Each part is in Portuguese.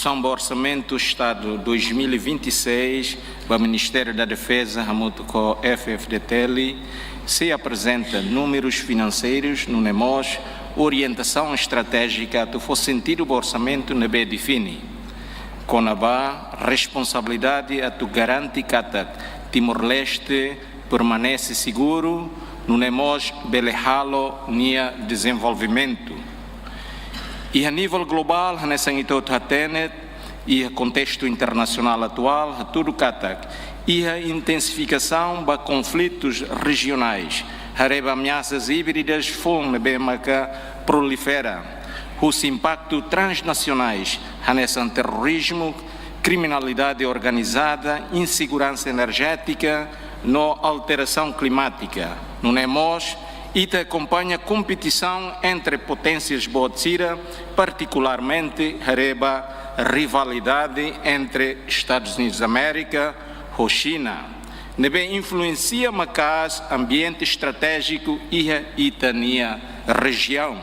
aprovação do Orçamento do Estado 2026 para o Ministério da Defesa, junto com o FFDTL, se apresenta números financeiros no NEMOS, orientação estratégica do sentido do orçamento não bem define. Com a responsabilidade a tu garante que Timor-Leste permanece seguro no NEMOS belehalo nia desenvolvimento. E a nível global, nessa e o contexto internacional atual, tudo e a intensificação de conflitos regionais, a ameaças híbridas foram prolifera, os impactos transnacionais, nessa terrorismo, criminalidade organizada, insegurança energética, no alteração climática, no NEMOS, e acompanha a competição entre potências botsira, particularmente a rivalidade entre Estados Unidos da América e China. Nebe influencia macas ambiente estratégico e a itania região.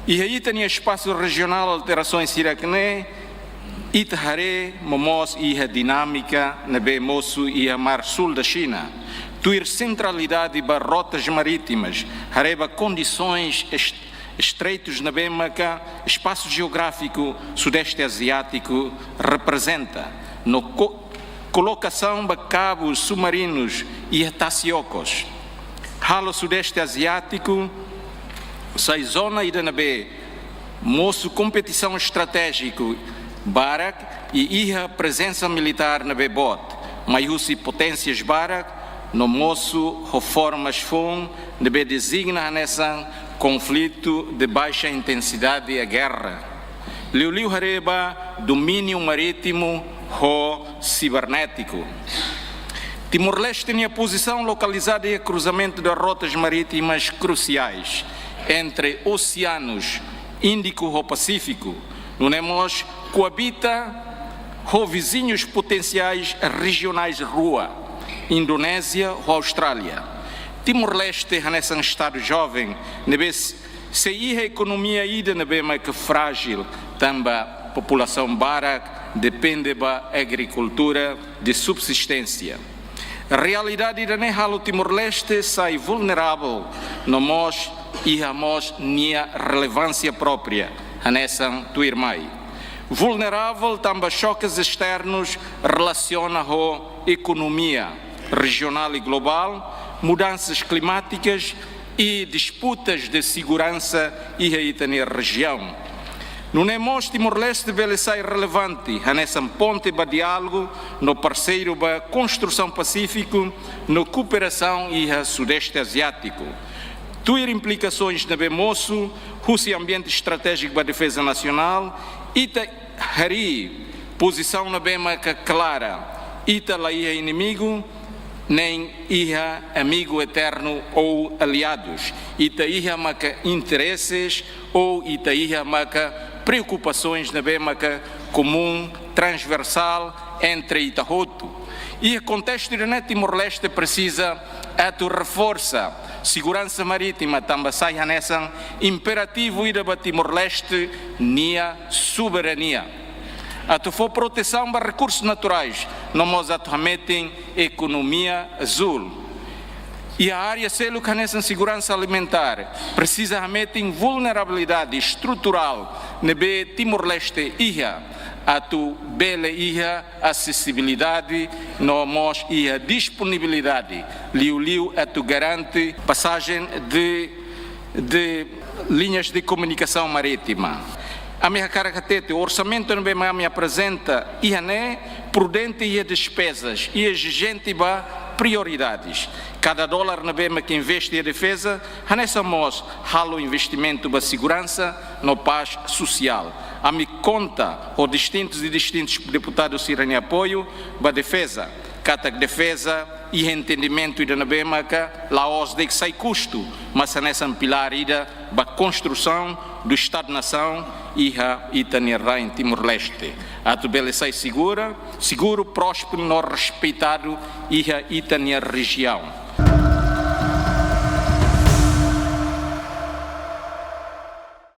E a itania espaço regional alterações siracné, Itahare, Momos e a dinâmica nebe moço e a mar sul da China. Tuir centralidade para rotas marítimas, hareba condições estreitos na Bemaca, espaço geográfico sudeste asiático representa, no colocação de cabos submarinos e ataciocos. Halo sudeste asiático, sai zona e nabe, moço competição estratégico, Barak e a presença militar na Bebot, maiúsi potências Barak, no moço reformas FUN deve designar nessa conflito de baixa intensidade e a guerra. Liu Hareba, domínio marítimo ou cibernético. Timor-Leste tem a posição localizada e cruzamento de rotas marítimas cruciais entre oceanos Índico e Pacífico. No NEMOS coabita com vizinhos potenciais regionais rua. Indonésia ou Austrália. Timor-Leste é nesse estado jovem, se a economia ainda não é mais frágil, também a população barak depende da agricultura de subsistência. A realidade da Timor-Leste sai vulnerável no MOS e a MOS nia relevância própria, nessa tuirmai. Vulnerável também choques externos relaciona com economia regional e global, mudanças climáticas e disputas de segurança e a região. No NEMOS Timor-Leste deve ser relevante nessa ponte de diálogo no parceiro da construção pacífico, na cooperação e a sudeste asiático. Ter implicações na Bemoço, o ambiente estratégico da defesa nacional e hari posição na Bemaca clara, ita lá ia inimigo, nem ia amigo eterno ou aliados, ita ia maca interesses ou ita ia maca preocupações na Bemaca comum, transversal entre Itahoto. E o contexto da Timor-Leste precisa reforça segurança marítima também sai nessa imperativo ir a Timor-Leste nia soberania. For proteção de recursos naturais, nós atualmente economia azul. E a área celular nessa segurança alimentar precisa de vulnerabilidade estrutural na Timor-Leste a tu bela acessibilidade, nós a disponibilidade, liu a tu garante passagem de linhas de comunicação marítima. A minha característica, o orçamento não me apresenta prudente e despesas e exigente para prioridades. Cada dólar na BEMA que investe em defesa, nessa mos halo investimento para segurança, no paz social. A me conta os distintos deputados irem apoio para defesa. Cada defesa e entendimento da BEMA que lá os de que sai custo, mas nessa pilar ida para construção do Estado-nação e a Itanirá em Timor-Leste. A tubele sai seguro, próspero, no respeitado e a Itania região.